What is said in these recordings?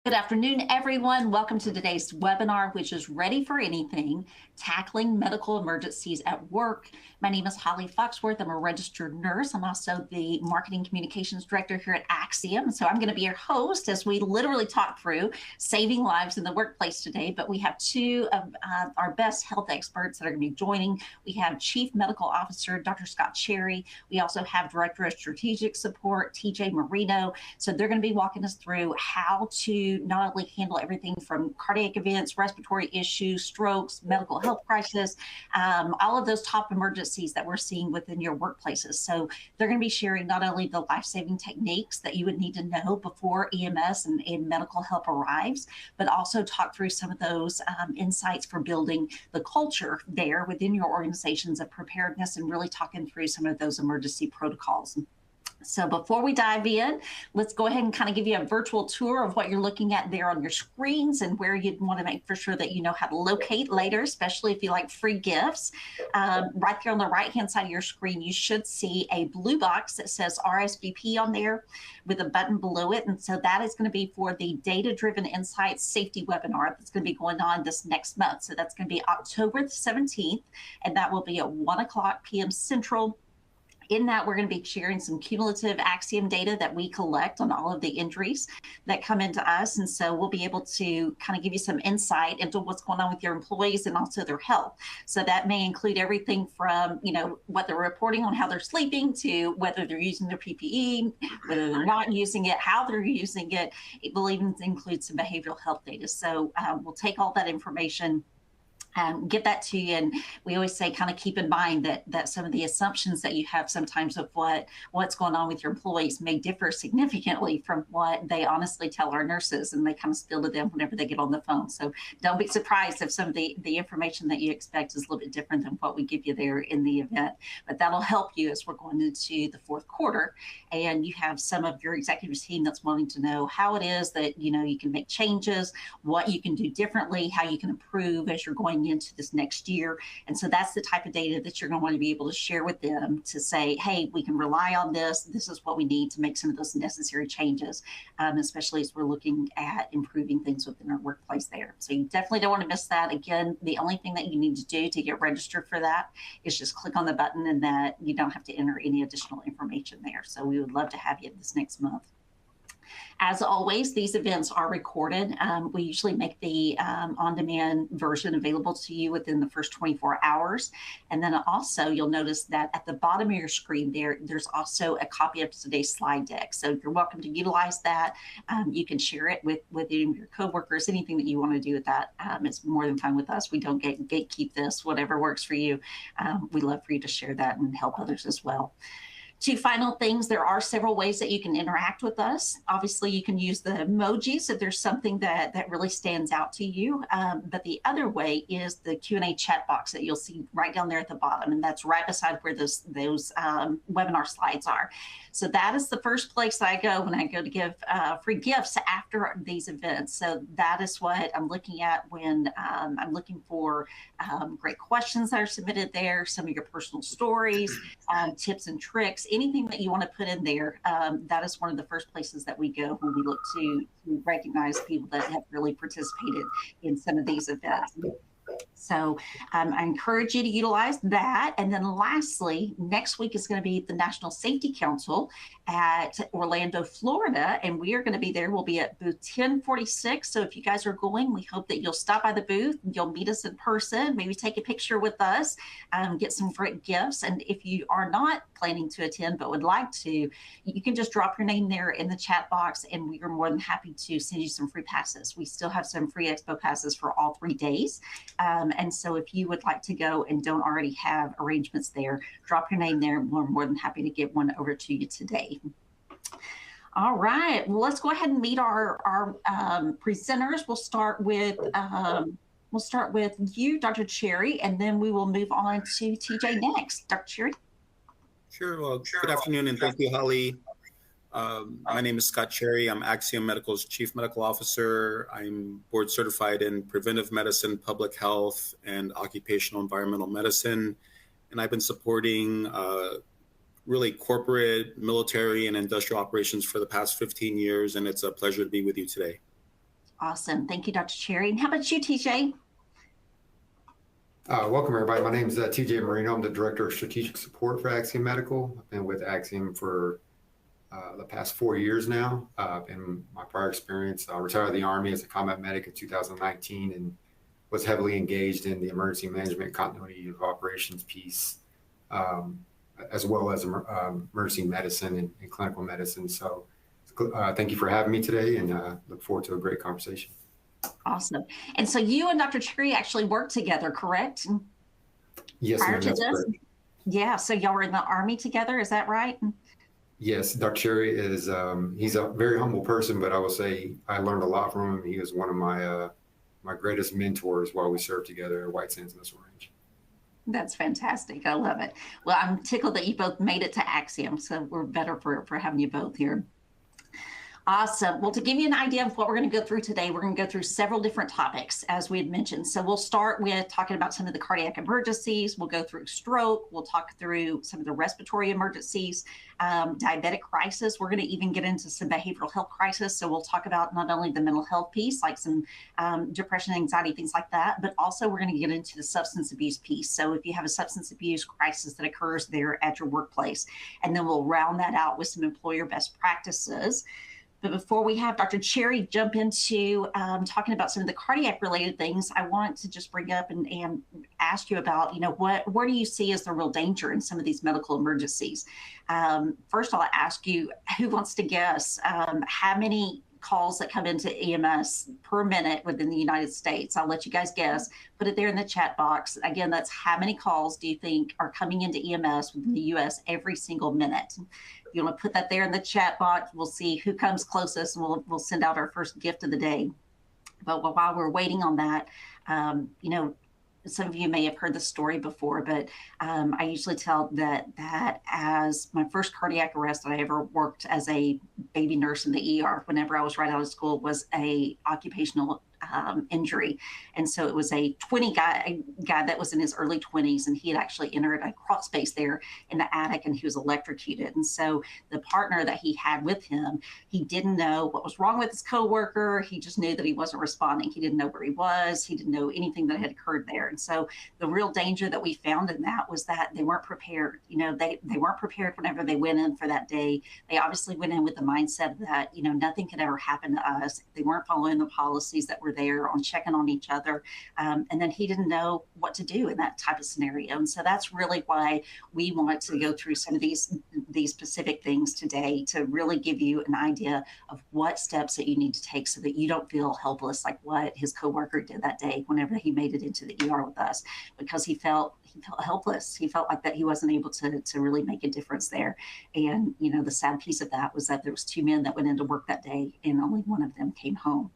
Good afternoon, everyone. Welcome to today's webinar, which is Ready for Anything, Tackling Medical Emergencies at Work. My name is Holly Foxworth. I'm a registered nurse. I'm also the Marketing Communications Director here at Axiom. So I'm going to be your host as we literally talk through saving lives in the workplace today. But we have two of our best health experts that are going to be joining. We have Chief Medical Officer, Dr. Scott Cherry. We also have Director of Strategic Support, TJ Marino. So they're going to be walking us through how to not only handle everything from cardiac events, respiratory issues, strokes, medical health crisis, all of those top emergencies that we're seeing within your workplaces. So they're going to be sharing not only the life-saving techniques that you would need to know before EMS and medical help arrives, but also talk through some of those insights for building the culture there within your organizations of preparedness and really talking through some of those emergency protocols. So before we dive in, let's go ahead and kind of give you a virtual tour of what you're looking at there on your screens and where you'd want to make for sure that you know how to locate later, especially if you like free gifts. Right there on the right-hand side of your screen, you should see a blue box that says RSVP on there with a button below it. And so that is going to be for the Data-Driven Insights Safety webinar that's going to be going on this next month. So that's going to be October the 17th, and that will be at 1 p.m. Central. In that, we're going to be sharing some cumulative Axiom data that we collect on all of the injuries that come into us. And so we'll be able to kind of give you some insight into what's going on with your employees and also their health. So that may include everything from, what they're reporting on how they're sleeping to whether they're using their PPE, whether they're not using it, how they're using it. It will even include some behavioral health data. So we'll take all that information, get that to you. And we always say kind of keep in mind that some of the assumptions that you have sometimes of what's going on with your employees may differ significantly from what they honestly tell our nurses, and they kind of spill to them whenever they get on the phone. So don't be surprised if some of the information that you expect is a little bit different than what we give you there in the event. But that'll help you as we're going into the fourth quarter, and you have some of your executive team that's wanting to know how it is that you can make changes, what you can do differently, how you can improve as you're going into this next year. And so that's the type of data that you're going to want to be able to share with them to say, hey, we can rely on this. This is what we need to make some of those necessary changes, especially as we're looking at improving things within our workplace there. So you definitely don't want to miss that. Again, the only thing that you need to do to get registered for that is just click on the button, and that you don't have to enter any additional information there. So we would love to have you this next month. As always, these events are recorded. We usually make the on-demand version available to you within the first 24 hours. And then also you'll notice that at the bottom of your screen there's also a copy of today's slide deck. So you're welcome to utilize that. You can share it with your coworkers, anything that you want to do with that. It's more than fine with us. We don't gatekeep this, whatever works for you. We love for you to share that and help others as well. Two final things, there are several ways that you can interact with us. Obviously, you can use the emojis if there's something that really stands out to you. But the other way is the Q&A chat box that you'll see right down there at the bottom. And that's right beside where those webinar slides are. So that is the first place that I go when I go to give free gifts after these events. So that is what I'm looking at when I'm looking for great questions that are submitted there, some of your personal stories, tips and tricks, anything that you want to put in there. That is one of the first places that we go when we look to recognize people that have really participated in some of these events. So I encourage you to utilize that. And then lastly, next week is going to be the National Safety Council at Orlando, Florida, and we are going to be there. We'll be at booth 1046. So if you guys are going, we hope that you'll stop by the booth, you'll meet us in person, maybe take a picture with us, get some great gifts. And if you are not planning to attend but would like to, you can just drop your name there in the chat box, and we are more than happy to send you some free passes. We still have some free expo passes for all 3 days. And so if you would like to go and don't already have arrangements there, drop your name there. We're more than happy to get one over to you today. All right, well, let's go ahead and meet our presenters. We'll start with you, Dr. Cherry, and then we will move on to TJ next. Dr. Cherry. Sure. Well, good afternoon, and thank you, Holly. My name is Scott Cherry. I'm Axiom Medical's Chief Medical Officer. I'm board certified in preventive medicine, public health, and occupational environmental medicine. And I've been supporting really corporate, military, and industrial operations for the past 15 years, and it's a pleasure to be with you today. Awesome. Thank you, Dr. Cherry. And how about you, TJ? Welcome, everybody. My name is TJ Marino. I'm the Director of Strategic Support for Axiom Medical. I've been with Axiom for the past 4 years now. In my prior experience, I retired the Army as a combat medic in 2019 and was heavily engaged in the emergency management continuity of operations piece, as well as emergency medicine and clinical medicine. So thank you for having me today, and look forward to a great conversation. Awesome. And so you and Dr. Cherry actually worked together, correct? Yes, prior ma'am, to that's this? correct. Yeah, so y'all were in the Army together, is that right? Yes, Dr. Cherry is, he's a very humble person, but I will say I learned a lot from him. He was one of my my greatest mentors while we served together at White Sands Missile Range. That's fantastic. I love it. Well, I'm tickled that you both made it to Axiom, so we're better for having you both here. Awesome. Well, to give you an idea of what we're going to go through today, we're going to go through several different topics, as we had mentioned. So we'll start with talking about some of the cardiac emergencies. We'll go through stroke. We'll talk through some of the respiratory emergencies, diabetic crisis. We're going to even get into some behavioral health crisis. So we'll talk about not only the mental health piece, like some depression, anxiety, things like that, but also we're going to get into the substance abuse piece. So if you have a substance abuse crisis that occurs there at your workplace, and then we'll round that out with some employer best practices. But before we have Dr. Cherry jump into talking about some of the cardiac related things, I want to just bring up and ask you about, where do you see as the real danger in some of these medical emergencies? First, I'll ask you, who wants to guess how many calls that come into EMS per minute within the United States? I'll let you guys guess. Put it there in the chat box. Again, that's how many calls do you think are coming into EMS within the US every single minute? If you want to put that there in the chat box, we'll see who comes closest, and we'll send out our first gift of the day. But while we're waiting on that, some of you may have heard the story before, but I usually tell that as my first cardiac arrest that I ever worked as a baby nurse in the ER, whenever I was right out of school, was a occupational injury. And so it was a 20 guy that was in his early 20s, and he had actually entered a crawl space there in the attic, and he was electrocuted. And so the partner that he had with him, he didn't know what was wrong with his coworker. He just knew that he wasn't responding. He didn't know where he was. He didn't know anything that had occurred there. And so the real danger that we found in that was that they weren't prepared. They weren't prepared whenever they went in for that day. They obviously went in with the mindset that, nothing could ever happen to us. They weren't following the policies that were there on checking on each other. And then he didn't know what to do in that type of scenario. And so that's really why we want to go through some of these specific things today, to really give you an idea of what steps that you need to take so that you don't feel helpless like what his coworker did that day whenever he made it into the ER with us, because he felt helpless. He felt like that he wasn't able to really make a difference there. And, the sad piece of that was that there was 2 men that went into work that day, and only one of them came home.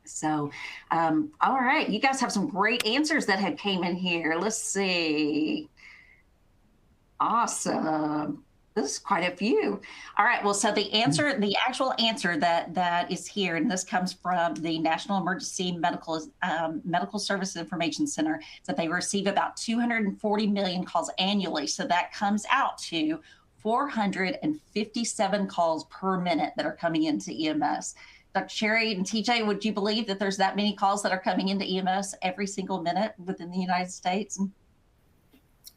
So, all right, you guys have some great answers that had came in here. Let's see. Awesome. This is quite a few. All right, well, so the actual answer that is here, and this comes from the National Emergency Medical Services Information Center, is that they receive about 240 million calls annually. So that comes out to 457 calls per minute that are coming into EMS. Dr. Cherry and TJ, would you believe that there's that many calls that are coming into EMS every single minute within the United States?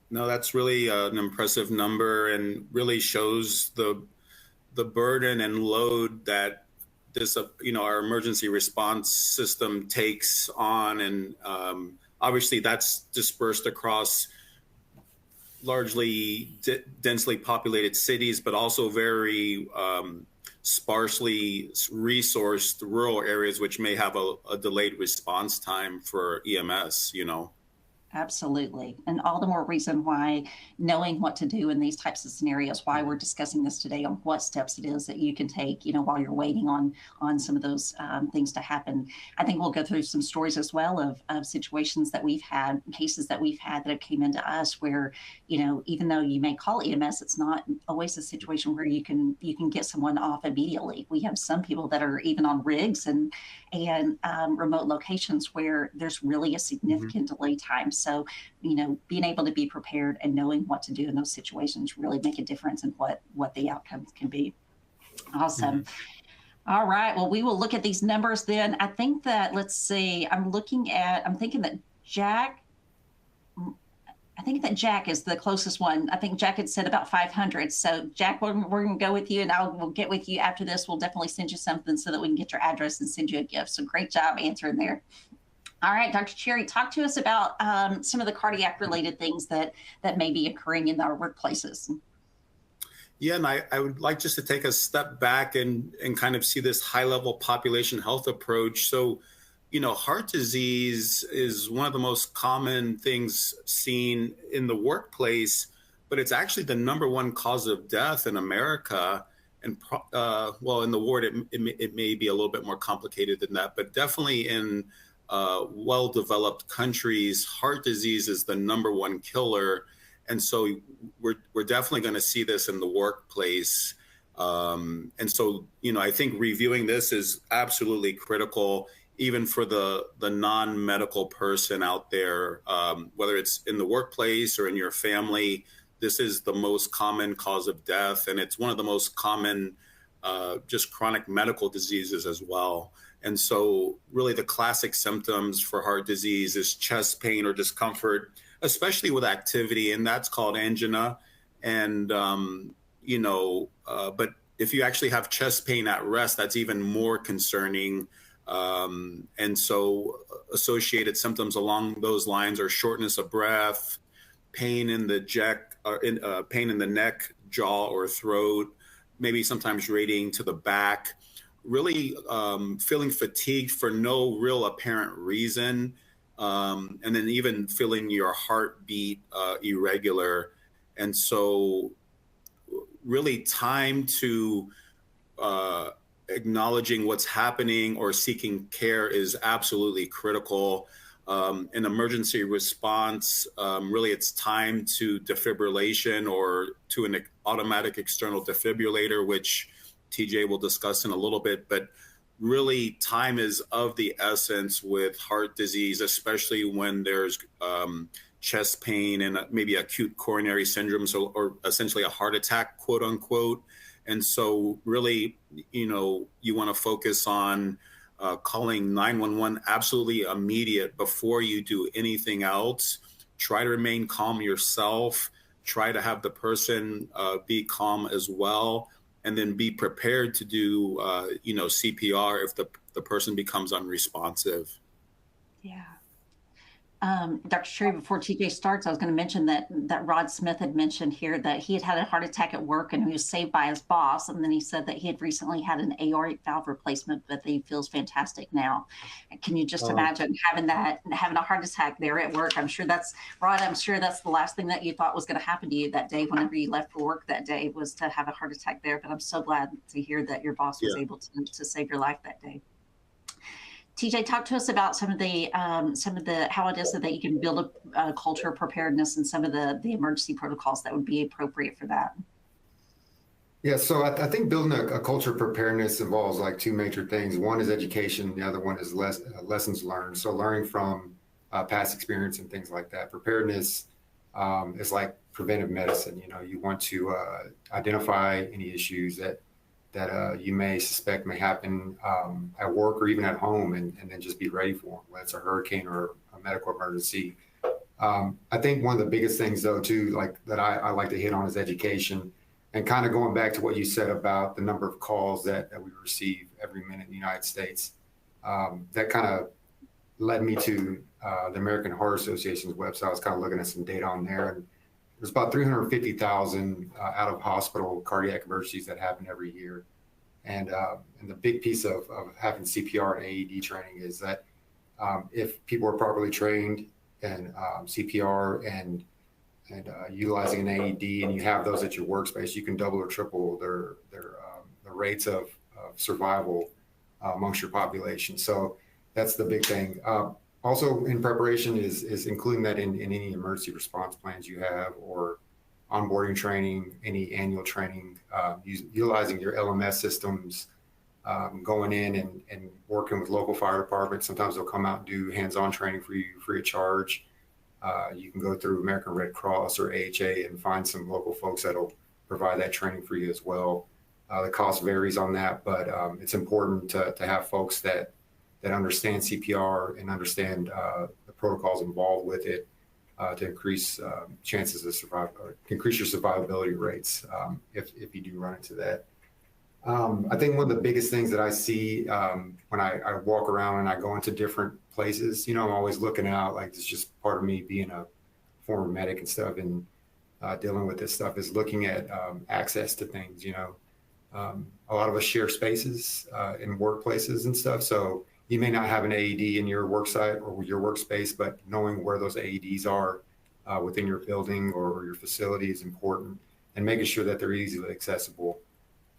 No, that's really an impressive number, and really shows the burden and load that this, our emergency response system takes on. And obviously that's dispersed across largely densely populated cities, but also very sparsely resourced rural areas, which may have a delayed response time for EMS, Absolutely. And all the more reason why knowing what to do in these types of scenarios, why we're discussing this today on what steps it is that you can take, while you're waiting on some of those things to happen. I think we'll go through some stories as well of situations that we've had, cases that we've had that have came into us where, even though you may call EMS, it's not always a situation where you can get someone off immediately. We have some people that are even on rigs and remote locations where there's really a significant delay time. So, being able to be prepared and knowing what to do in those situations really make a difference in what the outcomes can be. Awesome. All right. Well, we will look at these numbers then. I think that, let's see, I'm thinking that Jack, I think that Jack is the closest one. I think Jack had said about 500. So Jack, we're going to go with you, and we'll get with you after this. We'll definitely send you something so that we can get your address and send you a gift. So great job answering there. All right, Dr. Cherry, talk to us about some of the cardiac related things that may be occurring in our workplaces. Yeah, and I would like just to take a step back and kind of see this high level population health approach. So, heart disease is one of the most common things seen in the workplace, but it's actually the number one cause of death in America. And well, in the world, it may be a little bit more complicated than that, but definitely in well-developed countries, heart disease is the number one killer. And so we're definitely going to see this in the workplace. And so, I think reviewing this is absolutely critical, even for the non-medical person out there, whether it's in the workplace or in your family. This is the most common cause of death, and it's one of the most common just chronic medical diseases as well. And so really the classic symptoms for heart disease is chest pain or discomfort, especially with activity, and that's called angina. And, but if you actually have chest pain at rest, that's even more concerning. And so associated symptoms along those lines are shortness of breath, pain in the pain in the neck, jaw, or throat, maybe sometimes radiating to the back, really feeling fatigued for no real apparent reason, and then even feeling your heartbeat irregular. And so really time to acknowledging what's happening or seeking care is absolutely critical. In emergency response, really it's time to defibrillation or to an automatic external defibrillator, which TJ will discuss in a little bit, but really time is of the essence with heart disease, especially when there's chest pain and maybe acute coronary syndrome, or essentially a heart attack, quote unquote. And so really, you want to focus on calling 911 absolutely immediate before you do anything else. Try to remain calm yourself. Try to have the person be calm as well. And then be prepared to do, CPR if the person becomes unresponsive. Yeah. Dr. Cherry, before TJ starts, I was going to mention that Rod Smith had mentioned here that he had a heart attack at work and he was saved by his boss. And then he said that he had recently had an aortic valve replacement, but that he feels fantastic now. Can you just imagine having a heart attack there at work? I'm sure that's the last thing that you thought was going to happen to you that day whenever you left for work that day, was to have a heart attack there. But I'm so glad to hear that your boss was able to save your life that day. TJ, talk to us about some of the how it is that you can build a culture of preparedness and some of the emergency protocols that would be appropriate for that. Yeah, so I think building a culture of preparedness involves like two major things. One is education, the other one is lessons learned. So learning from past experience and things like that. Preparedness is like preventive medicine. You want to identify any issues that you may suspect may happen at work or even at home, and then just be ready for them, whether it's a hurricane or a medical emergency. I think one of the biggest things, though, too, that I like to hit on is education, and kind of going back to what you said about the number of calls that we receive every minute in the United States. That kind of led me to the American Heart Association's website. I was kind of looking at some data on there, and there's about 350,000 out of hospital cardiac emergencies that happen every year. And the big piece of having CPR and AED training is that if people are properly trained in CPR and utilizing an AED, and you have those at your workspace, you can double or triple the rates of survival amongst your population. So that's the big thing. Also in preparation is including that in any emergency response plans you have, or onboarding training, any annual training, utilizing your LMS systems, going in and working with local fire departments. Sometimes they'll come out and do hands-on training for you free of charge. You can go through American Red Cross or AHA and find some local folks that'll provide that training for you as well. The cost varies on that, but it's important to have folks that understand CPR and understand the protocols involved with it to increase chances of survival, increase your survivability rates if you do run into that. I think one of the biggest things that I see when I walk around and I go into different places, I'm always looking out, like it's just part of me being a former medic and stuff, and dealing with this stuff is looking at access to things. A lot of us share spaces in workplaces and stuff. So you may not have an AED in your work site or your workspace, but knowing where those AEDs are within your building or your facility is important, and making sure that they're easily accessible.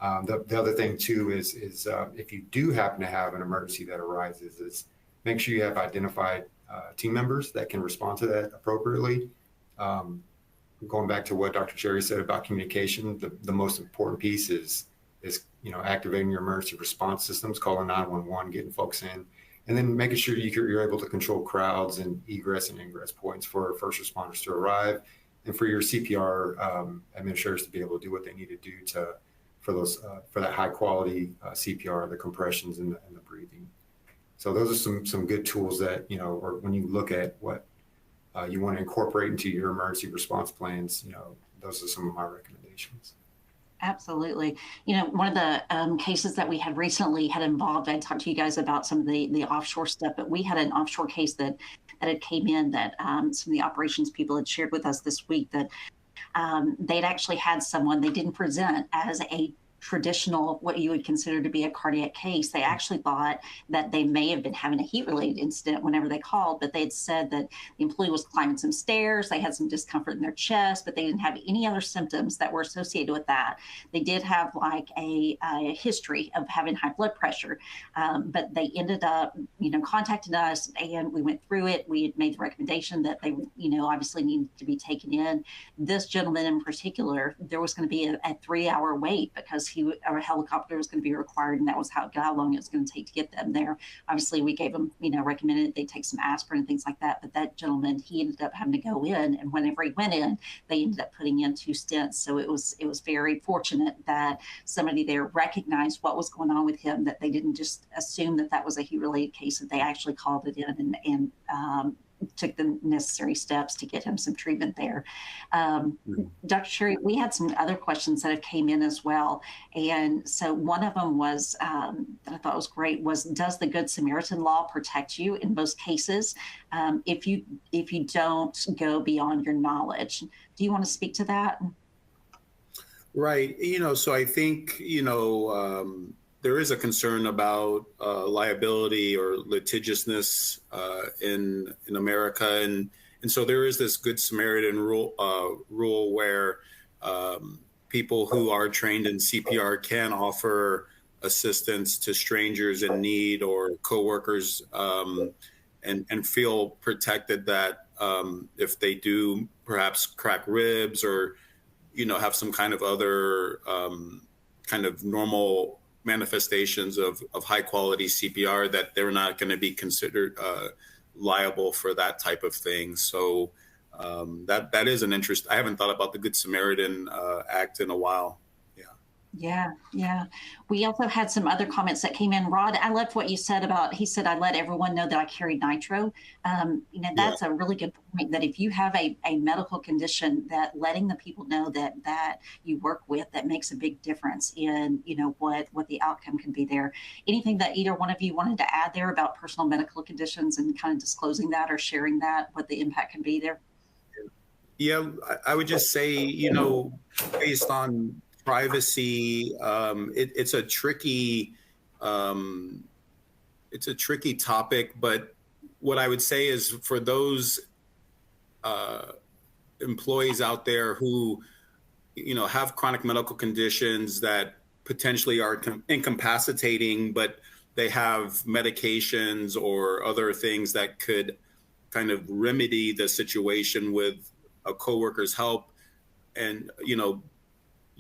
The other thing too is if you do happen to have an emergency that arises, is make sure you have identified team members that can respond to that appropriately. Going back to what Dr. Cherry said about communication, the most important piece is activating your emergency response systems, calling 911, getting folks in, and then making sure you're able to control crowds and egress and ingress points for first responders to arrive, and for your CPR administrators to be able to do what they need to do for that high quality CPR, the compressions and the breathing. So those are some good tools that or when you look at what you want to incorporate into your emergency response plans, those are some of my recommendations. Absolutely. One of the cases that we had recently had involved, I talked to you guys about some of the offshore stuff, but we had an offshore case that had came in that some of the operations people had shared with us this week, that they'd actually had someone, they didn't present as a traditional, what you would consider to be a cardiac case. They actually thought that they may have been having a heat-related incident whenever they called, but they had said that the employee was climbing some stairs, they had some discomfort in their chest, but they didn't have any other symptoms that were associated with that. They did have like a history of having high blood pressure, but they ended up, contacting us, and we went through it. We had made the recommendation that they, obviously needed to be taken in. This gentleman in particular, there was going to be a 3-hour wait because a helicopter was going to be required, and that was how long it was going to take to get them there. Obviously, we gave them, recommended they take some aspirin and things like that. But that gentleman, he ended up having to go in, and whenever he went in, they ended up putting in 2 stents. So it was very fortunate that somebody there recognized what was going on with him, that they didn't just assume that was a heat-related case, that they actually called it in and took the necessary steps to get him some treatment there. Dr. Cherry, we had some other questions that have came in as well. And so one of them was, that I thought was great, was, does the Good Samaritan law protect you in most cases if you don't go beyond your knowledge? Do you want to speak to that? Right. So I think, there is a concern about liability or litigiousness in America, and so there is this Good Samaritan rule where people who are trained in CPR can offer assistance to strangers in need or coworkers, and feel protected that if they do perhaps crack ribs or have some kind of other kind of normal manifestations of high quality CPR, that they're not going to be considered liable for that type of thing. So that is an interest. I haven't thought about the Good Samaritan Act in a while. Yeah. We also had some other comments that came in. Rod, I loved what you said about, he said, I let everyone know that I carried nitro. That's a really good point, that if you have a medical condition, that letting the people know that you work with, that makes a big difference in, what the outcome can be there. Anything that either one of you wanted to add there about personal medical conditions and kind of disclosing that or sharing that, what the impact can be there? Yeah, I would just say, based on privacy, it's a tricky topic, but what I would say is, for those employees out there who have chronic medical conditions that potentially are incapacitating, but they have medications or other things that could kind of remedy the situation with a coworker's help, and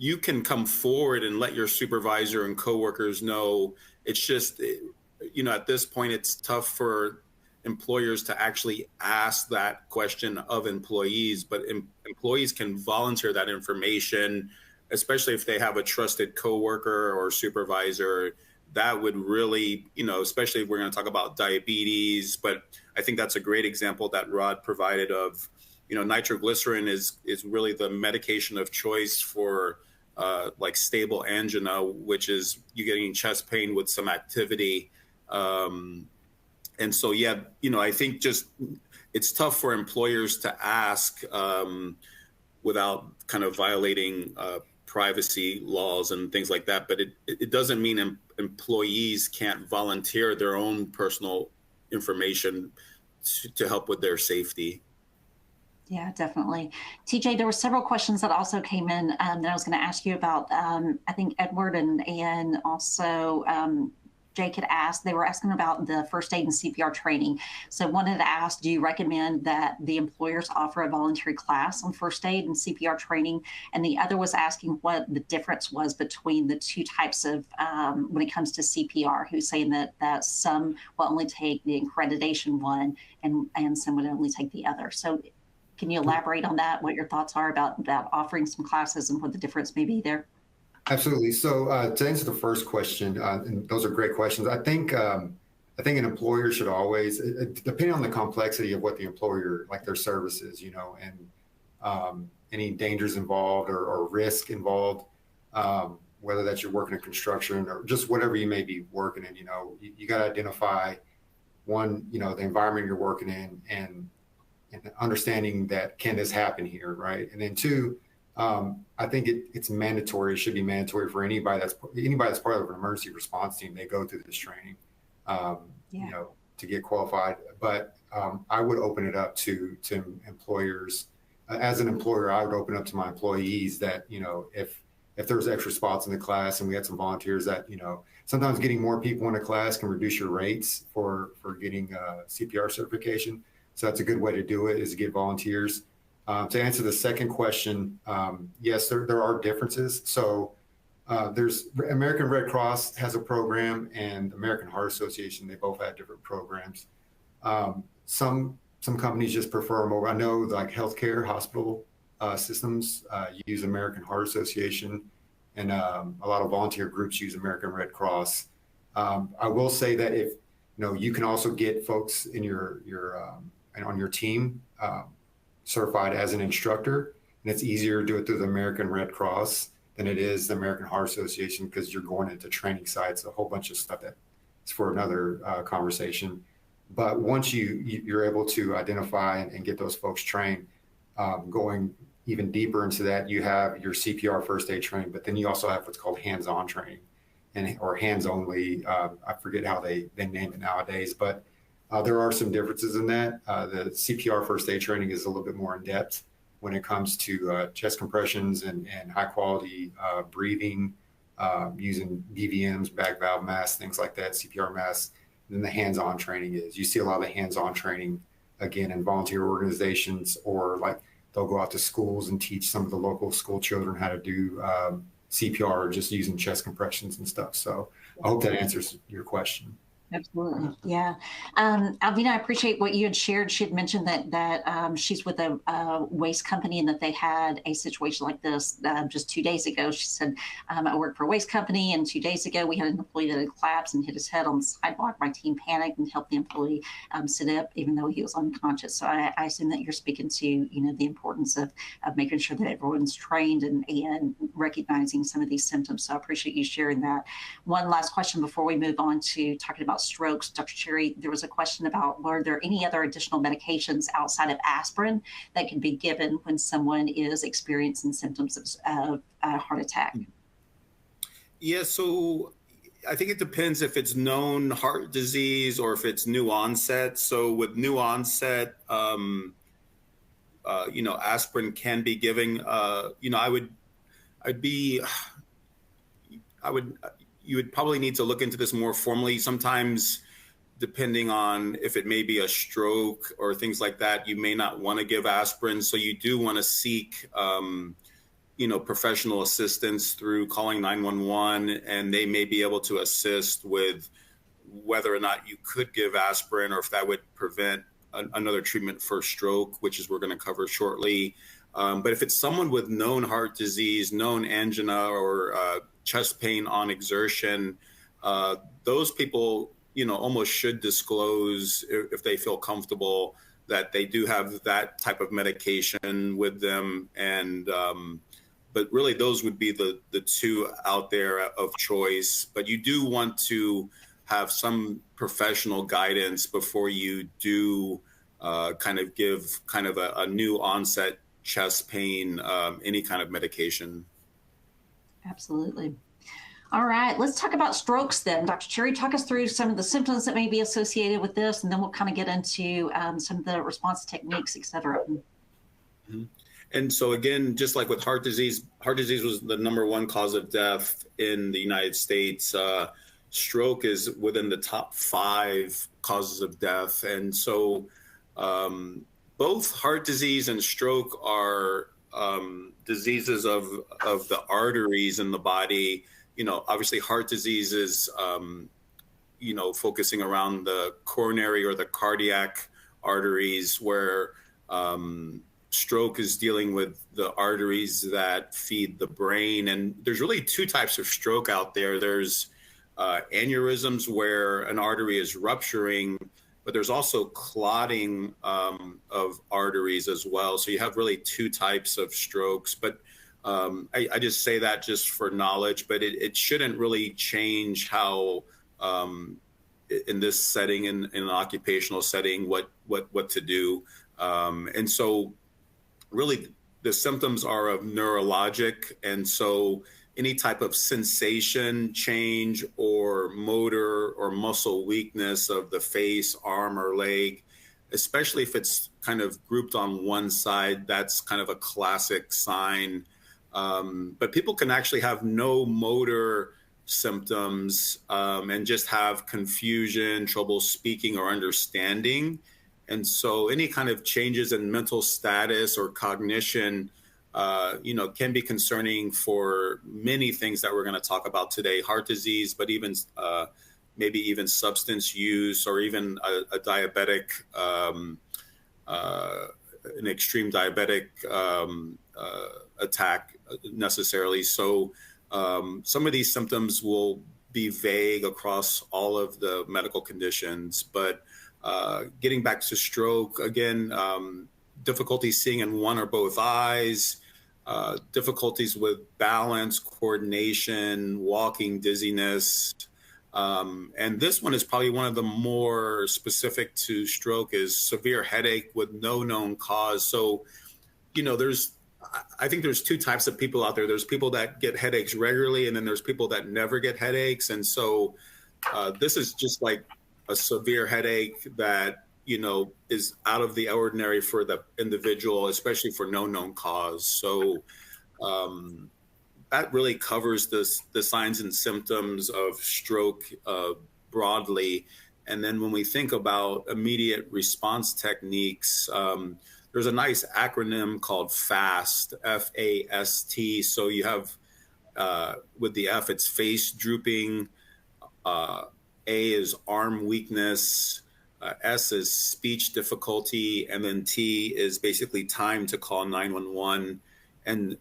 you can come forward and let your supervisor and coworkers know. It's just, at this point, it's tough for employers to actually ask that question of employees, but employees can volunteer that information especially if they have a trusted coworker or supervisor, that would really, especially if we're going to talk about diabetes, but I think that's a great example that Rod provided of, nitroglycerin is really the medication of choice for like stable angina, which is you getting chest pain with some activity. And so, yeah, I think just it's tough for employers to ask without kind of violating privacy laws and things like that. But it doesn't mean employees can't volunteer their own personal information to help with their safety. Yeah, definitely. TJ, there were several questions that also came in that I was going to ask you about. I think Edward and also Jake had asked, they were asking about the first aid and CPR training. So one had asked, do you recommend that the employers offer a voluntary class on first aid and CPR training? And the other was asking what the difference was between the two types of, when it comes to CPR, who's saying that some will only take the accreditation one and some would only take the other. So can you elaborate on that, what your thoughts are about offering some classes and what the difference may be there? Absolutely. So to answer the first question, and those are great questions. I think an employer should always, depending on the complexity of what the employer, like their services, and any dangers involved or risk involved, whether that's you're working in construction or just whatever you may be working in, you got to identify one, the environment you're working in and understanding that can this happen here, right? And then two, I think it's mandatory. It should be mandatory for anybody that's part of an emergency response team. They go through this training, to get qualified. But I would open it up to employers. As an employer, I would open up to my employees that if there's extra spots in the class and we had some volunteers that sometimes getting more people in a class can reduce your rates for getting CPR certification. So that's a good way to do it, is to get volunteers. To answer the second question, yes, there are differences. So there's American Red Cross has a program and American Heart Association. They both have different programs. Some companies just prefer them over. I know like healthcare hospital systems use American Heart Association, and a lot of volunteer groups use American Red Cross. I will say that if you can also get folks in your on your team certified as an instructor, and it's easier to do it through the American Red Cross than it is the American Heart Association, because you're going into training sites, a whole bunch of stuff that is for another conversation. But once you're able to identify and get those folks trained, going even deeper into that, you have your CPR first aid training, but then you also have what's called hands-on training or hands only. I forget how they name it nowadays, but there are some differences in that. The CPR first aid training is a little bit more in depth when it comes to chest compressions and high quality breathing, using BVMs, back valve masks, things like that, CPR masks. And then the hands-on training you see a lot of the hands-on training, again, in volunteer organizations, or like they'll go out to schools and teach some of the local school children how to do CPR, just using chest compressions and stuff. So I hope that answers your question. Absolutely. Yeah. Alvina, I appreciate what you had shared. She had mentioned that she's with a waste company and that they had a situation like this just 2 days ago. She said, I work for a waste company, and 2 days ago we had an employee that had collapsed and hit his head on the sidewalk. My team panicked and helped the employee sit up, even though he was unconscious. So I assume that you're speaking to, the importance of making sure that everyone's trained and recognizing some of these symptoms. So I appreciate you sharing that. One last question before we move on to talking about strokes. Dr. Cherry, there was a question about, were there any other additional medications outside of aspirin that can be given when someone is experiencing symptoms of a heart attack? Yeah, so I think it depends if it's known heart disease or if it's new onset. So with new onset, aspirin can be given. You would probably need to look into this more formally. Sometimes, depending on if it may be a stroke or things like that, you may not want to give aspirin. So you do want to seek, professional assistance through calling 911, and they may be able to assist with whether or not you could give aspirin or if that would prevent another treatment for stroke, which is we're going to cover shortly. But if it's someone with known heart disease, known angina, or chest pain on exertion, those people, almost should disclose if they feel comfortable that they do have that type of medication with them. And but really, those would be the two out there of choice. But you do want to have some professional guidance before you do kind of give kind of a new onset chest pain, any kind of medication. Absolutely. All right, let's talk about strokes then. Dr. Cherry, talk us through some of the symptoms that may be associated with this, and then we'll kind of get into some of the response techniques, et cetera. Mm-hmm. And so again, just like with heart disease was the #1 cause of death in the United States. Stroke is within the top 5 causes of death. And so both heart disease and stroke are diseases of the arteries in the body. Obviously heart disease is, focusing around the coronary or the cardiac arteries, where stroke is dealing with the arteries that feed the brain. And there's really 2 types of stroke out there. There's aneurysms, where an artery is rupturing, but there's also clotting of arteries as well. So you have really 2 types of strokes. But I just say that just for knowledge, but it shouldn't really change how, in this setting, in an occupational setting, what to do. And so really the symptoms are of neurologic. And so any type of sensation change or motor or muscle weakness of the face, arm, or leg, especially if it's kind of grouped on one side, that's kind of a classic sign. But people can actually have no motor symptoms and just have confusion, trouble speaking or understanding. And so any kind of changes in mental status or cognition, can be concerning for many things that we're going to talk about today: heart disease, but even maybe even substance use, or even a diabetic, an extreme diabetic attack necessarily. So some of these symptoms will be vague across all of the medical conditions. But getting back to stroke, again, difficulty seeing in one or both eyes, difficulties with balance, coordination, walking, dizziness. And this one is probably one of the more specific to stroke, is severe headache with no known cause. So, I think there's 2 types of people out there. There's people that get headaches regularly, and then there's people that never get headaches. And so this is just like a severe headache that, is out of the ordinary for the individual, especially for no known cause. So that really covers the signs and symptoms of stroke broadly. And then when we think about immediate response techniques, there's a nice acronym called FAST, F-A-S-T. So you have, with the F, it's face drooping, A is arm weakness, S is speech difficulty, and then T is basically time to call 911. And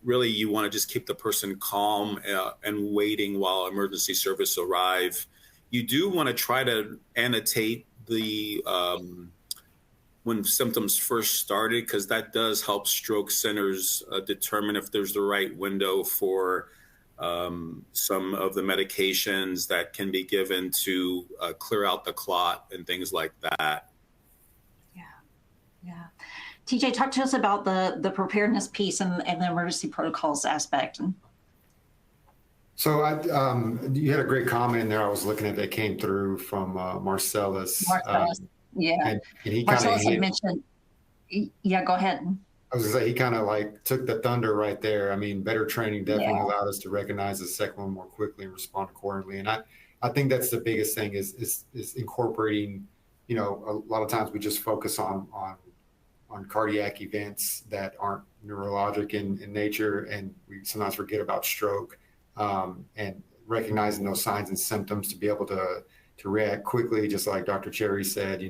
really, you want to just keep the person calm and waiting while emergency service arrive. You do want to try to annotate the when symptoms first started, because that does help stroke centers determine if there's the right window for some of the medications that can be given to clear out the clot and things like that. Yeah. TJ, talk to us about the preparedness piece and the emergency protocols aspect. So you had a great comment in there. I was looking at that came through from Marcellus. Yeah. And he Marcellus had mentioned, yeah, go ahead. I was gonna say, he kind of like took the thunder right there. I mean, better training definitely allowed us to recognize the second one more quickly and respond accordingly. And I think that's the biggest thing is incorporating, a lot of times we just focus on cardiac events that aren't neurologic in nature, and we sometimes forget about stroke, and recognizing those signs and symptoms to be able to react quickly, just like Dr. Cherry said,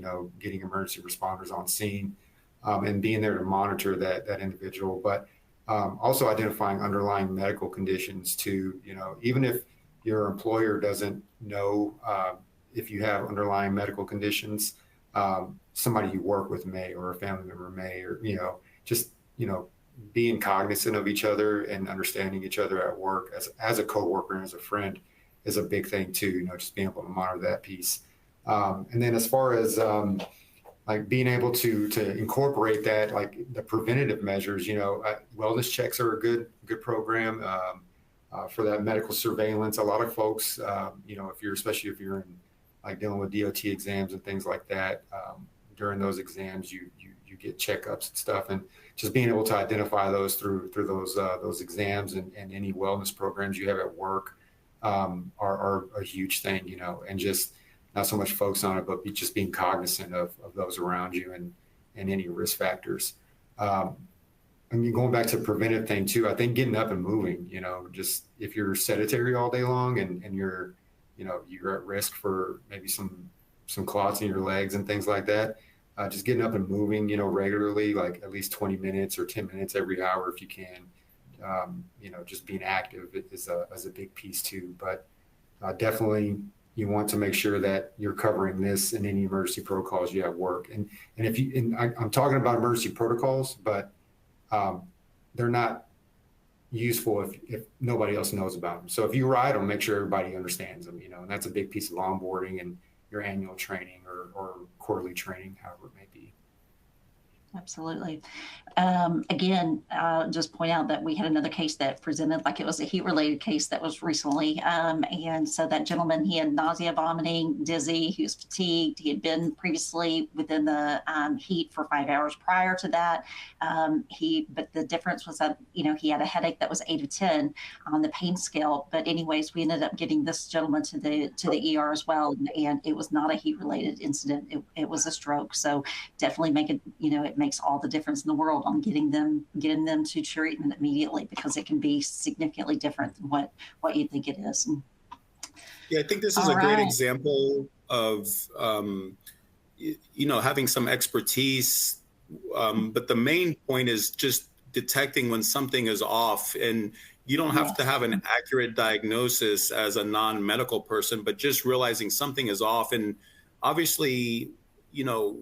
getting emergency responders on scene. and being there to monitor that individual. But also identifying underlying medical conditions too. Even if your employer doesn't know if you have underlying medical conditions, somebody you work with may, or a family member may, or just being cognizant of each other and understanding each other at work as a coworker and as a friend is a big thing too. Just being able to monitor that piece. And then as far as like being able to incorporate that, like the preventative measures, wellness checks are a good program for that medical surveillance. A lot of folks, especially if you're in like dealing with DOT exams and things like that, during those exams, you get checkups and stuff, and just being able to identify those through those exams and any wellness programs you have at work are a huge thing, and just not so much focus on it, but just being cognizant of those around you and any risk factors. Going back to the preventive thing too, I think getting up and moving, just if you're sedentary all day long and you're at risk for maybe some clots in your legs and things like that, just getting up and moving, regularly, like at least 20 minutes or 10 minutes every hour if you can. Just being active is a big piece too. But definitely you want to make sure that you're covering this in any emergency protocols you have work. And I'm talking about emergency protocols, but they're not useful if nobody else knows about them. So if you write them, make sure everybody understands them, and that's a big piece of onboarding and your annual training or quarterly training, however it may be. Absolutely. Again, just point out that we had another case that presented like it was a heat-related case that was recently. And so that gentleman, he had nausea, vomiting, dizzy, he was fatigued. He had been previously within the heat for 5 hours prior to that. But the difference was that, he had a headache that was 8 of 10 on the pain scale. But anyways, we ended up getting this gentleman to the ER as well. And it was not a heat-related incident. It was a stroke. So definitely make it, it makes all the difference in the world on getting them to treatment immediately, because it can be significantly different than what you think it is. Yeah, I think this is a great example of having some expertise, but the main point is just detecting when something is off. And you don't have to have an accurate diagnosis as a non-medical person, but just realizing something is off. And obviously,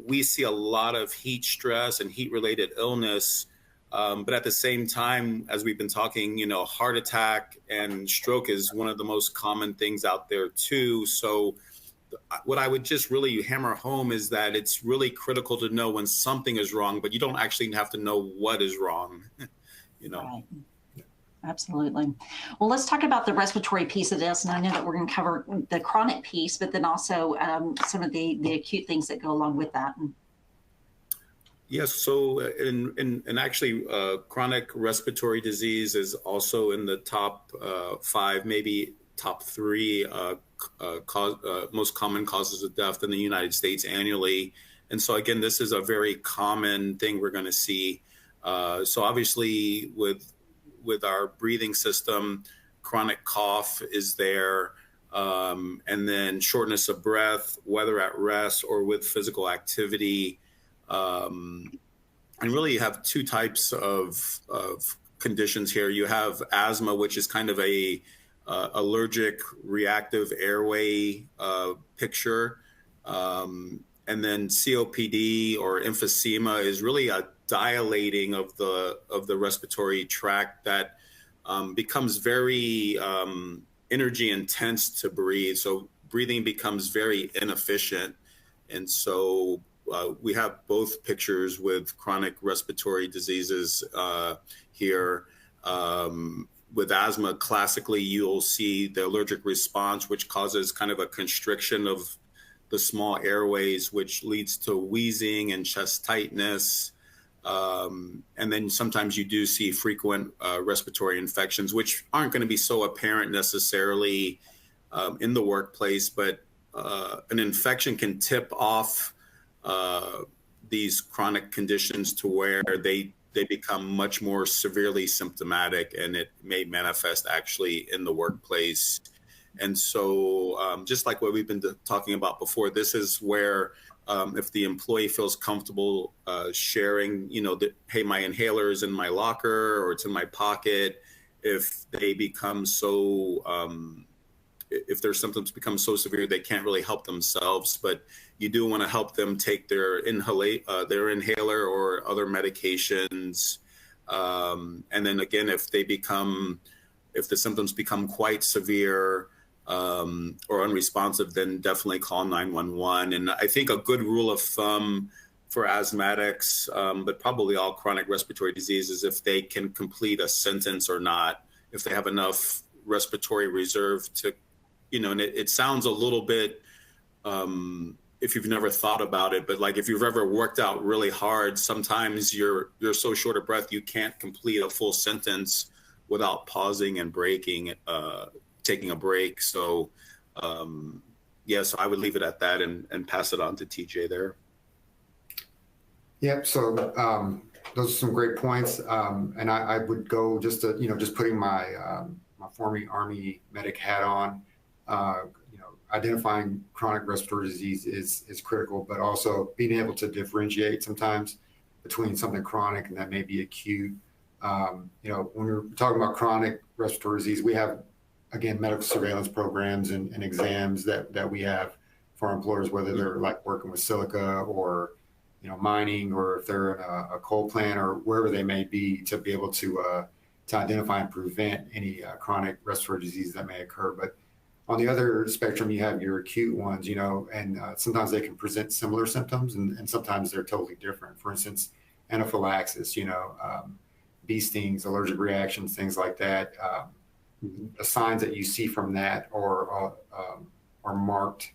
we see a lot of heat stress and heat-related illness, but at the same time, as we've been talking, heart attack and stroke is one of the most common things out there too. So what I would just really hammer home is that it's really critical to know when something is wrong, but you don't actually have to know what is wrong. Right. Absolutely. Well, let's talk about the respiratory piece of this. And I know that we're going to cover the chronic piece, but then also some of the acute things that go along with that. Yes. So and actually, chronic respiratory disease is also in the top 5, maybe top 3 most common causes of death in the United States annually. And so, again, this is a very common thing we're going to see. So obviously, with our breathing system, chronic cough is there, and then shortness of breath, whether at rest or with physical activity. And really you have 2 types of conditions here. You have asthma, which is kind of a allergic reactive airway picture. And then COPD or emphysema is really a dilating of the respiratory tract that becomes very energy intense to breathe. So breathing becomes very inefficient. And so we have both pictures with chronic respiratory diseases here. With asthma, classically, you'll see the allergic response, which causes kind of a constriction of the small airways, which leads to wheezing and chest tightness. And then sometimes you do see frequent respiratory infections, which aren't going to be so apparent necessarily in the workplace, but an infection can tip off these chronic conditions to where they become much more severely symptomatic, and it may manifest actually in the workplace. And so just like what we've been talking about before, this is where if the employee feels comfortable sharing, hey, my inhaler is in my locker or it's in my pocket, if they become so, if their symptoms become so severe they can't really help themselves, but you do want to help them take their inhaler or other medications. And then again, if the symptoms become quite severe or unresponsive, then definitely call 911. And I think a good rule of thumb for asthmatics, but probably all chronic respiratory diseases, if they can complete a sentence or not, if they have enough respiratory reserve to, and it sounds a little bit, if you've never thought about it, but like if you've ever worked out really hard, sometimes you're so short of breath, you can't complete a full sentence without pausing and breaking, taking a break. So yes, I would leave it at that and pass it on to TJ there. Yep. So those are some great points. And I would go just to, just putting my former Army medic hat on, identifying chronic respiratory disease is critical, but also being able to differentiate sometimes between something chronic and that may be acute. When we're talking about chronic respiratory disease, we have, again, medical surveillance programs and exams that we have for our employers, whether they're like working with silica or, mining, or if they're in a coal plant or wherever they may be, to be able to identify and prevent any chronic respiratory disease that may occur. But on the other spectrum, you have your acute ones, and sometimes they can present similar symptoms and sometimes they're totally different. For instance, anaphylaxis, bee stings, allergic reactions, things like that. The signs that you see from that are marked.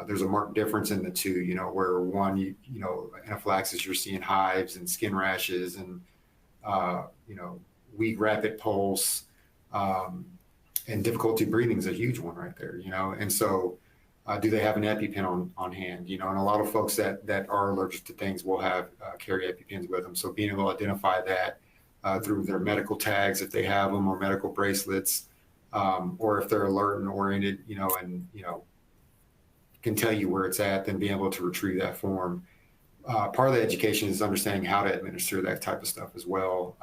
There's a marked difference in the two, where one, anaphylaxis, you're seeing hives and skin rashes and, weak rapid pulse, and difficulty breathing is a huge one right there, and so do they have an EpiPen on hand, and a lot of folks that are allergic to things will have carry EpiPens with them. So being able to identify that through their medical tags, if they have them, or medical bracelets, or if they're alert and oriented, and, can tell you where it's at, then being able to retrieve that form. Part of the education is understanding how to administer that type of stuff as well.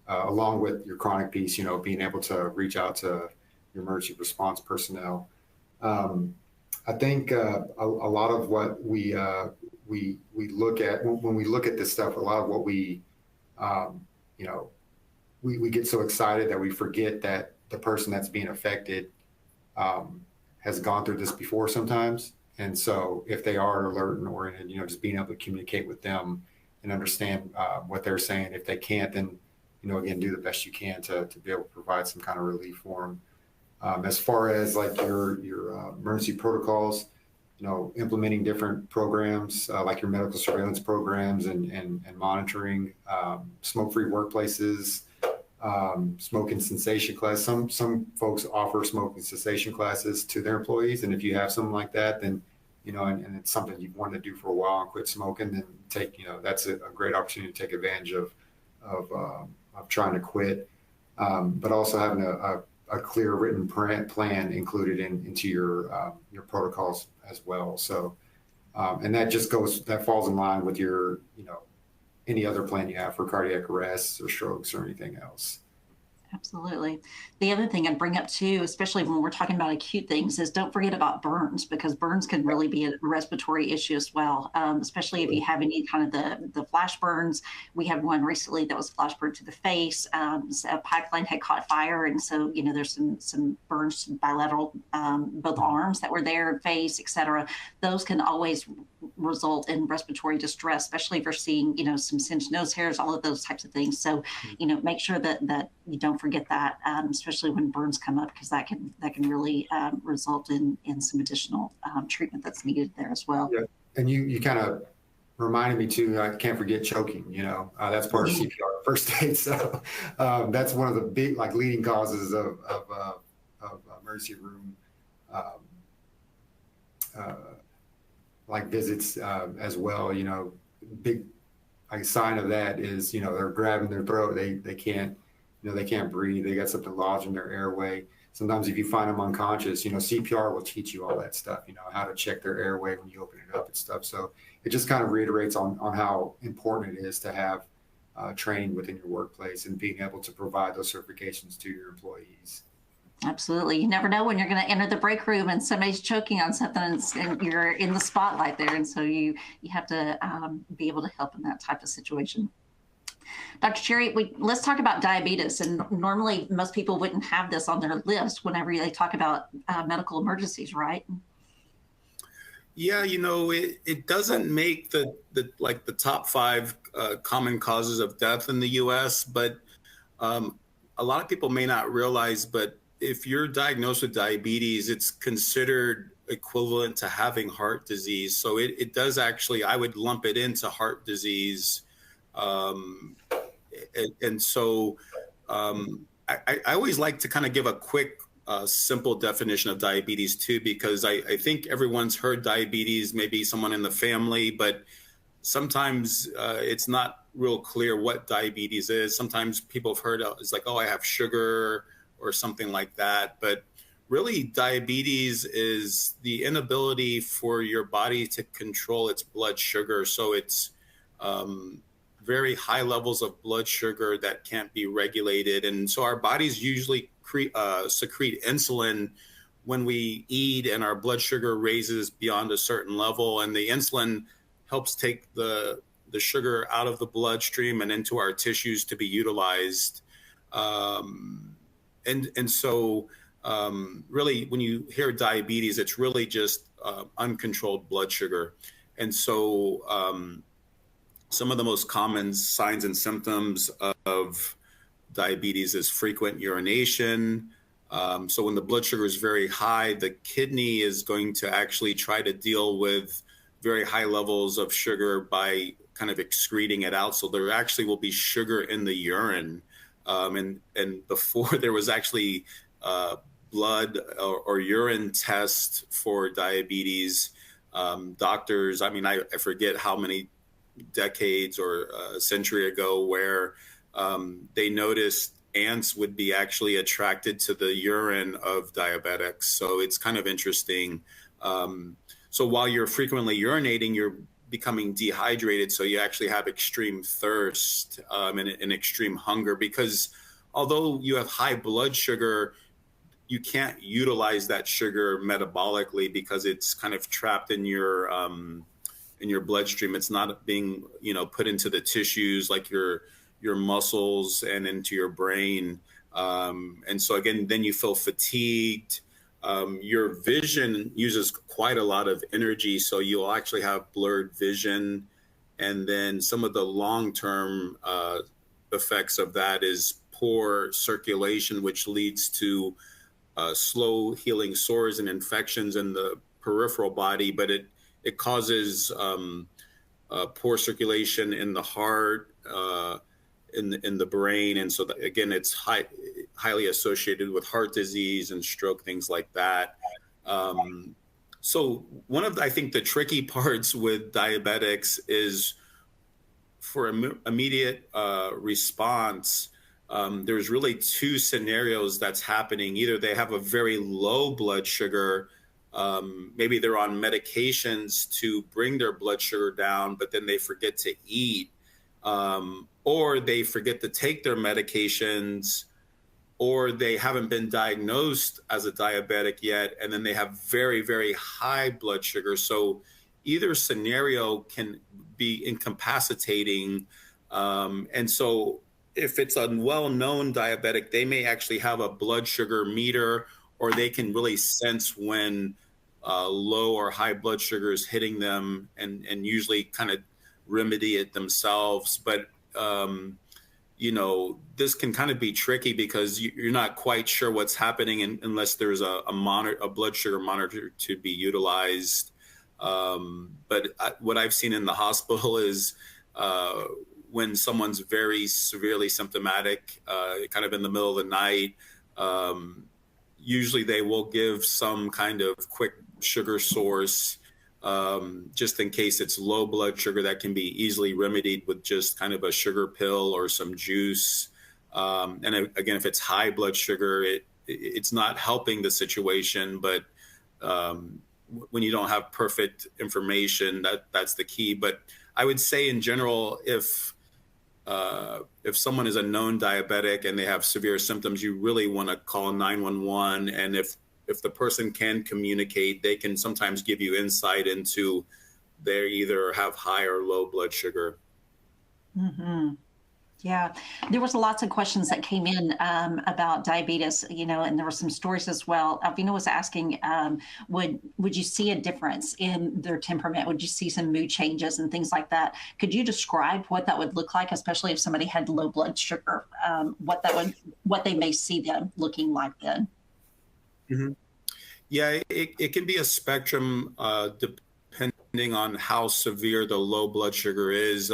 Along with your chronic piece, being able to reach out to your emergency response personnel. I think a lot of what we look at when we look at this stuff, a lot of what we get so excited that we forget that the person that's being affected has gone through this before sometimes. And so if they are alert and oriented, just being able to communicate with them and understand what they're saying. If they can't, then again, do the best you can to be able to provide some kind of relief for them. As far as like your emergency protocols, implementing different programs like your medical surveillance programs and monitoring, smoke-free workplaces, smoking cessation class. Some folks offer smoking cessation classes to their employees, and if you have something like that, then and it's something you've wanted to do for a while and quit smoking, then that's a great opportunity to take advantage of trying to quit, but also having a clear written plan included into your protocols as well. So, and that falls in line with your, any other plan you have for cardiac arrests or strokes or anything else. Absolutely. The other thing I'd bring up too, especially when we're talking about acute things, is don't forget about burns, because burns can really be a respiratory issue as well, especially if you have any kind of the flash burns. We had one recently that was flash burn to the face. So a pipeline had caught fire, and so there's some burns to bilateral, both arms that were there, face, etc. Those can always result in respiratory distress, especially if you're seeing some singed nose hairs, all of those types of things. So make sure that you don't forget that, especially when burns come up, because that can really result in some additional treatment that's needed there as well. Yeah. And you kind of reminded me too, I can't forget choking, that's part of CPR first aid. So that's one of the big leading causes of emergency room visits as well. Big sign of that is they're grabbing their throat, they can't breathe, they got something lodged in their airway. sometimes if you find them unconscious, CPR will teach you all that stuff, how to check their airway when you open it up and stuff. So it just kind of reiterates on how important it is to have training within your workplace and being able to provide those certifications to your employees. Absolutely. You never know when you're going to enter the break room and somebody's choking on something and you're in the spotlight there. And so you have to be able to help in that type of situation. Dr. Cherry, let's talk about diabetes. And normally most people wouldn't have this on their list whenever they talk about medical emergencies, right? Yeah, it doesn't make the top 5 common causes of death in the U.S., but a lot of people may not realize, but if you're diagnosed with diabetes, it's considered equivalent to having heart disease. So it does actually, I would lump it into heart disease. And so I always like to kind of give a quick, simple definition of diabetes too, because I think everyone's heard diabetes, maybe someone in the family, but sometimes it's not real clear what diabetes is. Sometimes people have heard it's like, oh, I have sugar or something like that. But really, diabetes is the inability for your body to control its blood sugar. So it's very high levels of blood sugar that can't be regulated. And so our bodies usually secrete insulin when we eat and our blood sugar raises beyond a certain level. And the insulin helps take the sugar out of the bloodstream and into our tissues to be utilized. And so really, when you hear diabetes, it's really just uncontrolled blood sugar. And so some of the most common signs and symptoms of diabetes is frequent urination. So when the blood sugar is very high, the kidney is going to actually try to deal with very high levels of sugar by kind of excreting it out. So there actually will be sugar in the urine. And before there was actually blood or urine test for diabetes, doctors, I forget how many decades or a century ago, where they noticed ants would be actually attracted to the urine of diabetics. So it's kind of interesting. So while you're frequently urinating, you're becoming dehydrated. So you actually have extreme thirst and extreme hunger, because although you have high blood sugar, you can't utilize that sugar metabolically because it's kind of trapped in your bloodstream. It's not being, put into the tissues like your muscles and into your brain. And so again, then you feel fatigued. Your vision uses quite a lot of energy, so you'll actually have blurred vision. And then some of the long-term effects of that is poor circulation, which leads to slow healing sores and infections in the peripheral body, but it causes poor circulation in the heart, in the brain. And so again, it's highly associated with heart disease and stroke, things like that. So one of I think the tricky parts with diabetics is for immediate response. There's really 2 scenarios that's happening. Either they have a very low blood sugar, maybe they're on medications to bring their blood sugar down, but then they forget to eat, or they forget to take their medications, or they haven't been diagnosed as a diabetic yet, and then they have very, very high blood sugar. So either scenario can be incapacitating. And so if it's a well-known diabetic, they may actually have a blood sugar meter, or they can really sense when low or high blood sugar is hitting them, and usually kind of remedy it themselves. But this can kind of be tricky because you're not quite sure what's happening unless there's a blood sugar monitor to be utilized. But what I've seen in the hospital is when someone's very severely symptomatic, kind of in the middle of the night, usually they will give some kind of quick sugar source, just in case it's low blood sugar, that can be easily remedied with just kind of a sugar pill or some juice. And again, if it's high blood sugar, it's not helping the situation. But when you don't have perfect information, that's the key. But I would say in general, if someone is a known diabetic and they have severe symptoms, you really want to call 911. And if the person can communicate, they can sometimes give you insight into they either have high or low blood sugar. Mm-hmm. Yeah, there was lots of questions that came in about diabetes, and there were some stories as well. Alvina was asking, would you see a difference in their temperament? Would you see some mood changes and things like that? Could you describe what that would look like, especially if somebody had low blood sugar, what they may see them looking like then? Mm-hmm. Yeah, it can be a spectrum depending on how severe the low blood sugar is.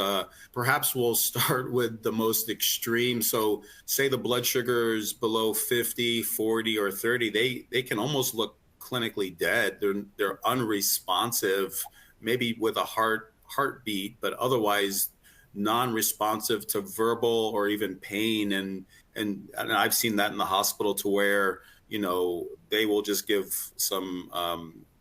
Perhaps we'll start with the most extreme. So say the blood sugar is below 50, 40, or 30, they can almost look clinically dead. They're unresponsive, maybe with a heartbeat, but otherwise non-responsive to verbal or even pain. And I've seen that in the hospital to where, they will just give some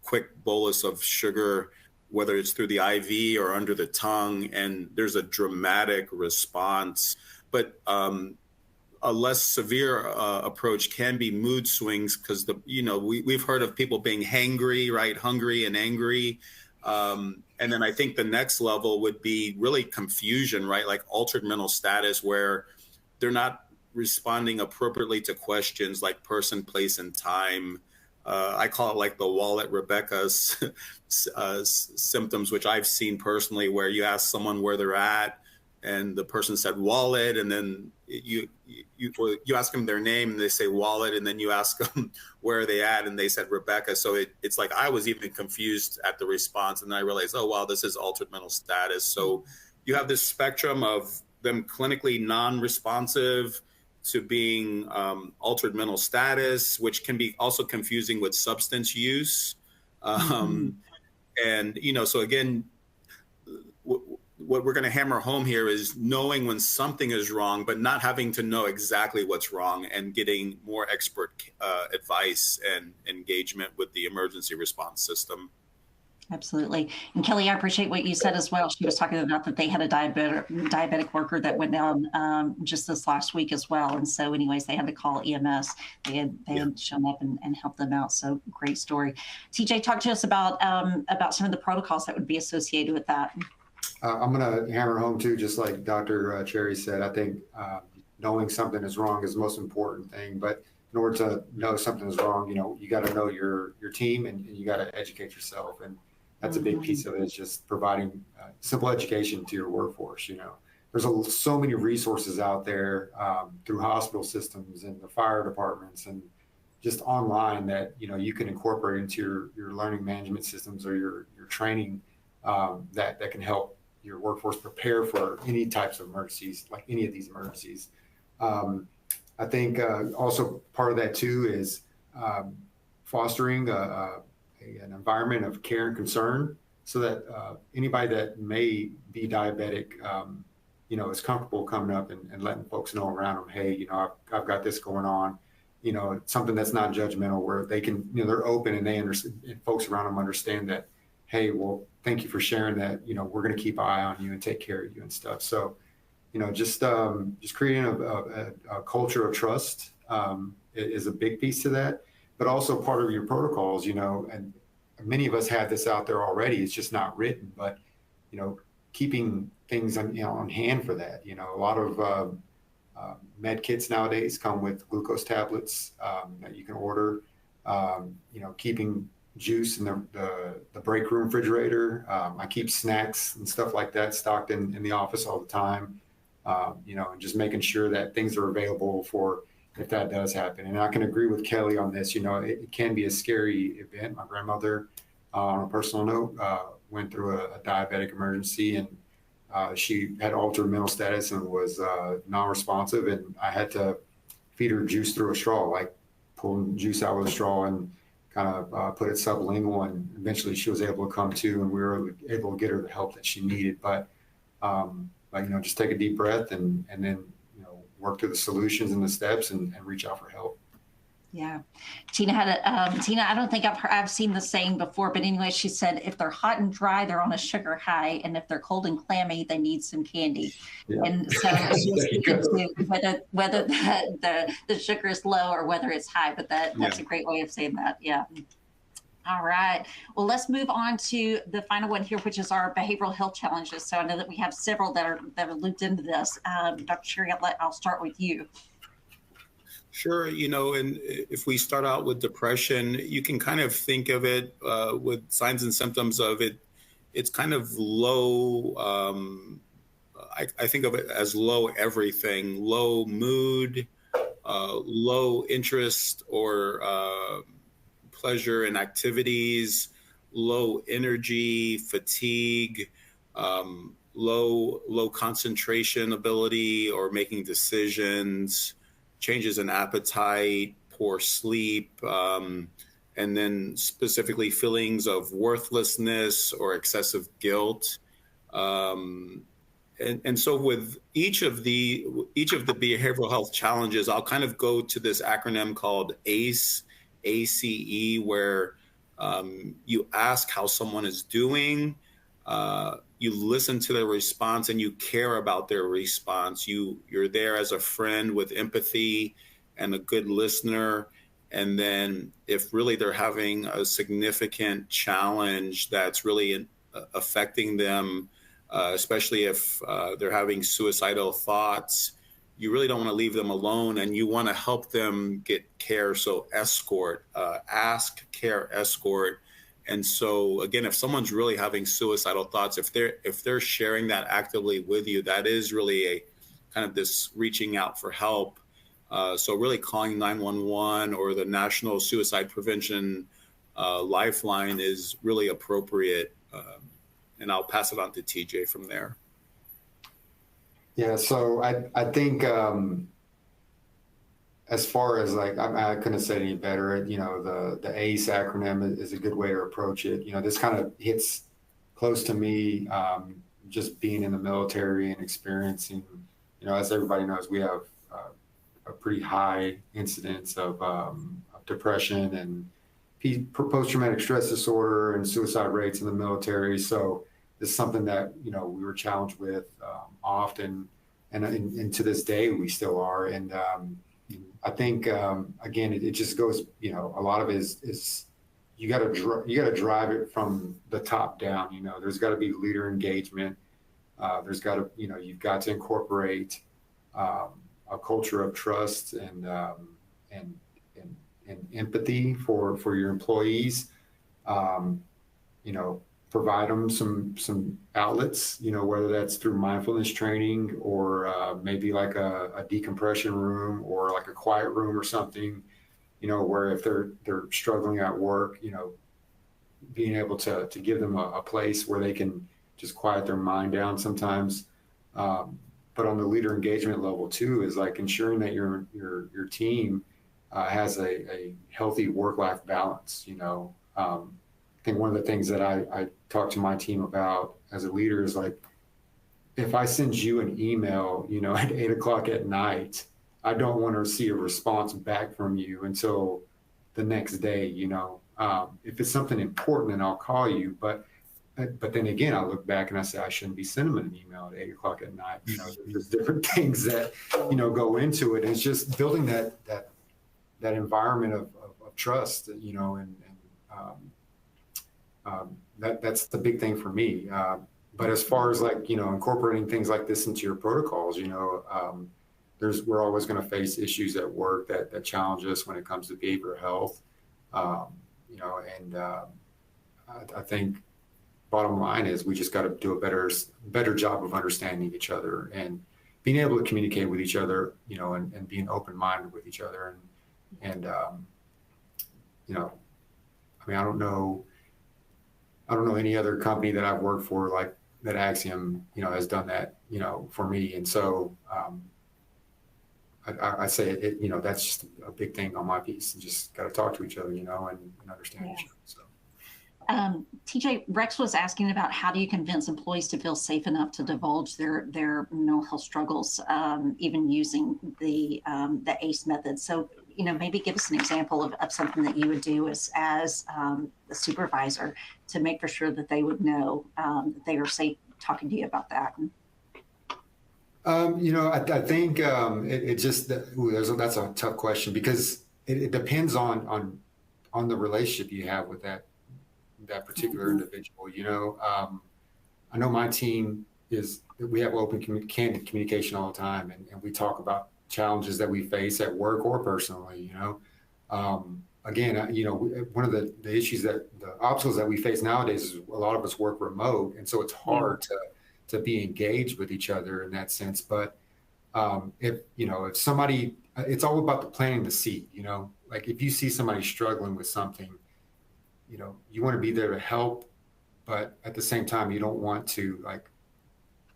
quick bolus of sugar, whether it's through the IV or under the tongue, and there's a dramatic response. But a less severe approach can be mood swings, because we've heard of people being hangry, right? Hungry and angry. And then I think the next level would be really confusion, right? Like altered mental status, where they're not responding appropriately to questions like person, place, and time. I call it like the wallet Rebecca's symptoms, which I've seen personally, where you ask someone where they're at and the person said wallet, and then you ask them their name and they say wallet, and then you ask them where are they at and they said Rebecca. So it's like I was even confused at the response, and then I realized, oh wow, this is altered mental status. So you have this spectrum of them clinically non-responsive to being altered mental status, which can be also confusing with substance use. And, so again, what we're going to hammer home here is knowing when something is wrong, but not having to know exactly what's wrong, and getting more expert advice and engagement with the emergency response system. Absolutely. And Kelly, I appreciate what you said as well. She was talking about that they had a diabetic worker that went down just this last week as well. And so anyways, they had to call EMS. They had shown up and helped them out. So great story. TJ, talk to us about some of the protocols that would be associated with that. I'm going to hammer home too, just like Dr. Cherry said. I think knowing something is wrong is the most important thing. But in order to know something is wrong, you got to know your team, and you got to educate yourself. And that's a big piece of it, is just providing simple education to your workforce. There's so many resources out there through hospital systems and the fire departments and just online that, you can incorporate into your learning management systems or your training that can help your workforce prepare for any types of emergencies, like any of these emergencies. I think also part of that too is fostering an environment of care and concern, so that anybody that may be diabetic, is comfortable coming up and letting folks know around them, hey, I've got this going on, something that's not judgmental, where they can, they're open, and they understand, and folks around them understand that, hey, well, thank you for sharing that, we're going to keep an eye on you and take care of you and stuff. So, just creating a culture of trust is a big piece to that. But also part of your protocols, and many of us have this out there already. It's just not written, but, keeping things on hand for that. A lot of med kits nowadays come with glucose tablets that you can order. Keeping juice in the break room refrigerator. I keep snacks and stuff like that stocked in the office all the time. And just making sure that things are available for if that does happen. And I can agree with Kelly on this. It can be a scary event. My grandmother, on a personal note, went through a diabetic emergency, and she had altered mental status and was non-responsive. And I had to feed her juice through a straw, like pulling juice out with a straw and kind of put it sublingual. And eventually she was able to come to, and we were able to get her the help that she needed. But just take a deep breath and then work through the solutions and the steps and reach out for help. Yeah. Tina had Tina, I don't think I've seen the saying before, but anyway, she said, if they're hot and dry, they're on a sugar high. And if they're cold and clammy, they need some candy. Yeah. And so it was There you speaking go. to whether the sugar is low or whether it's high, but that's a great way of saying that. Yeah. All right. Well, let's move on to the final one here, which is our behavioral health challenges. So I know that we have several that are looped into this. Dr. Sherry, I'll start with you. Sure. And if we start out with depression, you can kind of think of it with signs and symptoms of it. It's kind of low. I think of it as low everything, low mood, low interest or pleasure in activities, low energy, fatigue, low concentration ability or making decisions, changes in appetite, poor sleep, and then specifically feelings of worthlessness or excessive guilt. And so with each of the behavioral health challenges, I'll kind of go to this acronym called ACE, ACE, where you ask how someone is doing, you listen to their response, and you care about their response. You're there as a friend with empathy and a good listener. And then if really they're having a significant challenge that's really affecting them, especially if they're having suicidal thoughts, you really don't want to leave them alone, and you want to help them get care. So escort, ask, care, escort. And so again, if someone's really having suicidal thoughts, if they're sharing that actively with you, that is really a kind of this reaching out for help. So really calling 911 or the National Suicide Prevention Lifeline is really appropriate. And I'll pass it on to TJ from there. Yeah, so I think as far as like, I couldn't say any better. The ACE acronym is a good way to approach it. This kind of hits close to me, just being in the military and experiencing, as everybody knows, we have a pretty high incidence of depression and post-traumatic stress disorder and suicide rates in the military. So it's something that, we were challenged with often, and to this day, we still are. And I think, again, it just goes, a lot of it is you got to drive it from the top down. There's got to be leader engagement. There's got to, you've got to incorporate a culture of trust and empathy for your employees. Provide them some outlets, whether that's through mindfulness training or maybe like a decompression room or like a quiet room or something, where if they're struggling at work, being able to give them a place where they can just quiet their mind down sometimes. But on the leader engagement level too, is like ensuring that your team has a healthy work-life balance. I think one of the things that I talk to my team about as a leader is like, if I send you an email, at 8 o'clock at night, I don't want to see a response back from you until the next day. If it's something important, then I'll call you. But then again, I look back and I say, I shouldn't be sending them an email at 8 o'clock at night. There's different things that, go into it. And it's just building that environment of trust, that's the big thing for me. But as far as like, incorporating things like this into your protocols, we're always going to face issues at work that challenge us when it comes to behavioral health. I think bottom line is we just got to do a better job of understanding each other and being able to communicate with each other, and being open-minded with each other. And I don't know any other company that I've worked for like that Axiom, has done that, for me. And so I say it, that's just a big thing on my piece. You just got to talk to each other, and understand each other. So. TJ, Rex was asking about how do you convince employees to feel safe enough to divulge their mental health struggles, even using the ACE method. So, maybe give us an example of something that you would do as a supervisor to make for sure that they would know that they are safe talking to you about that. I think it just that's a tough question because it depends on the relationship you have with that particular individual. I know my team we have open, candid communication all the time, and we talk about challenges that we face at work or personally. Again, one of the issues the obstacles that we face nowadays is a lot of us work remote, and so it's hard to be engaged with each other in that sense. But if somebody, it's all about the planting the seed. Like if you see somebody struggling with something, you want to be there to help, but at the same time, you don't want to like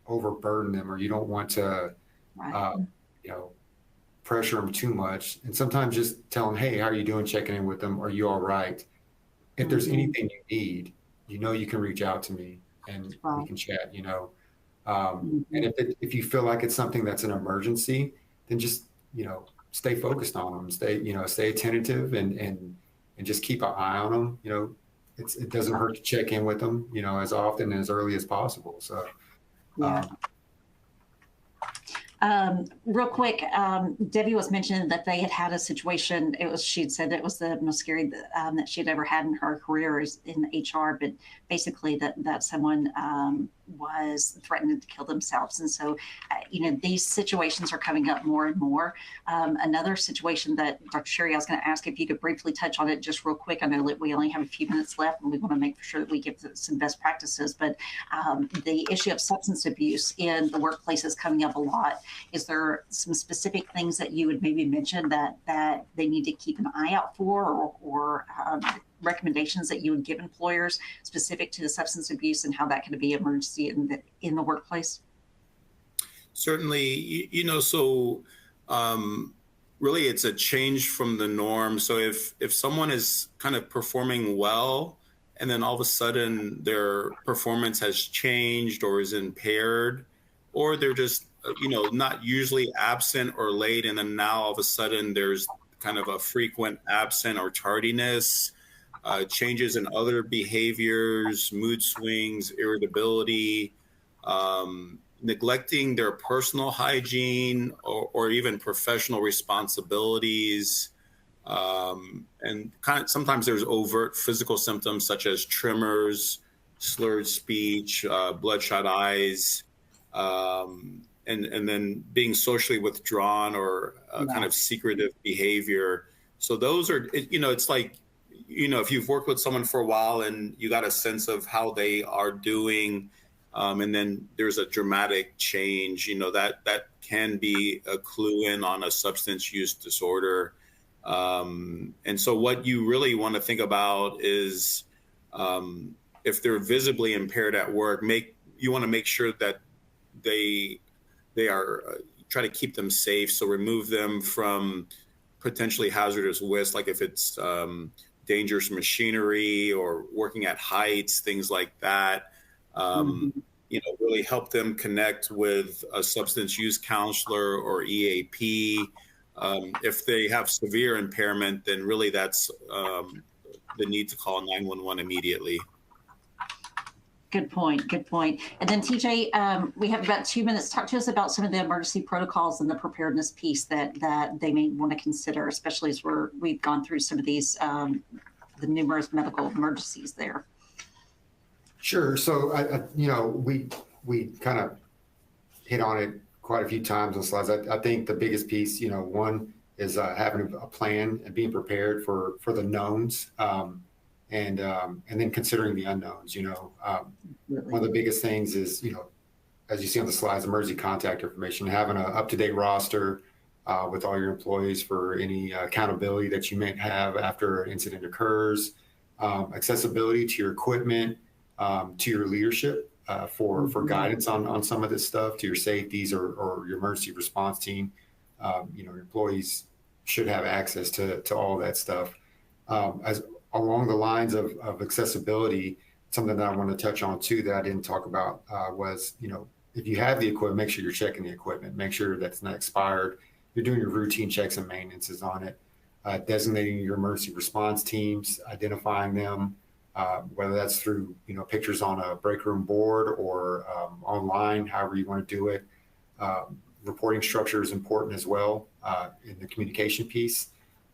overburden them, or you don't want to, pressure them too much. And sometimes just tell them, hey, how are you doing? Checking in with them. Are you all right? If there's anything you need, you can reach out to me and we can chat, and if you feel like it's something that's an emergency, then just, stay focused on them, stay attentive and just keep an eye on them. It doesn't hurt to check in with them, as often and as early as possible. So, real quick, Debbie was mentioning that they had a situation. She'd said that it was the most scary that she'd ever had in her career is in HR, but basically that someone was threatening to kill themselves. And so, these situations are coming up more and more. Another situation that Dr. Sherry, I was going to ask if you could briefly touch on it just real quick. I know that we only have a few minutes left and we want to make sure that we give some best practices, but the issue of substance abuse in the workplace is coming up a lot. Is there some specific things that you would maybe mention that they need to keep an eye out for, or recommendations that you would give employers specific to the substance abuse and how that can be an emergency in the workplace? Certainly, so really it's a change from the norm. So if someone is kind of performing well and then all of a sudden their performance has changed or is impaired, or they're just not usually absent or late, and then now all of a sudden there's kind of a frequent absent or tardiness, changes in other behaviors, mood swings, irritability, neglecting their personal hygiene or even professional responsibilities. And sometimes there's overt physical symptoms such as tremors, slurred speech, bloodshot eyes, and then being socially withdrawn or kind of secretive behavior. So those are, it's like, if you've worked with someone for a while and you got a sense of how they are doing, and then there's a dramatic change, that can be a clue in on a substance use disorder. And so what you really want to think about is if they're visibly impaired at work, you want to make sure that they are try to keep them safe. So remove them from potentially hazardous waste, like if it's dangerous machinery or working at heights, things like that. Really help them connect with a substance use counselor or EAP. If they have severe impairment, then really that's the need to call 911 immediately. Good point. And then TJ, we have about 2 minutes. Talk to us about some of the emergency protocols and the preparedness piece that they may want to consider, especially as we've gone through some of these, the numerous medical emergencies there. Sure. So, we kind of hit on it quite a few times on slides. I think the biggest piece, one is having a plan and being prepared for the knowns. And then considering the unknowns, one of the biggest things is, as you see on the slides, emergency contact information, having an up-to-date roster with all your employees for any accountability that you may have after an incident occurs, accessibility to your equipment, to your leadership for guidance on some of this stuff, to your safeties or your emergency response team. Your employees should have access to all that stuff. As along the lines of accessibility, something that I want to touch on too that I didn't talk about was, if you have the equipment, make sure you're checking the equipment, make sure that's not expired. You're doing your routine checks and maintenances on it. designating your emergency response teams, identifying them, whether that's through pictures on a break room board or online, however you want to do it. Reporting structure is important as well in the communication piece.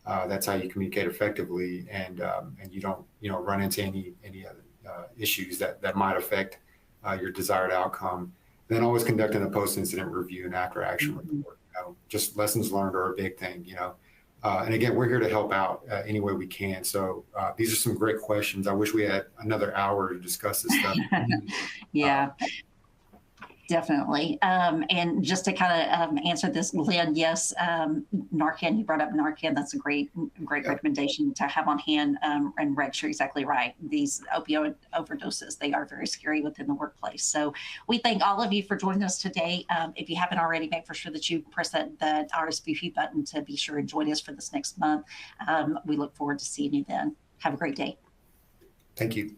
That's how you communicate effectively, and you don't run into any other issues that might affect your desired outcome. Then always conducting a post-incident review and after action report. Just lessons learned are a big thing. And again, we're here to help out any way we can. So these are some great questions. I wish we had another hour to discuss this stuff. Yeah. Definitely. And just to kind of answer this, Lynn, yes, Narcan, you brought up Narcan. That's a great recommendation to have on hand. And Rex, you're exactly right. These opioid overdoses, they are very scary within the workplace. So we thank all of you for joining us today. If you haven't already, make sure that you press that RSVP button to be sure and join us for this next month. We look forward to seeing you then. Have a great day. Thank you.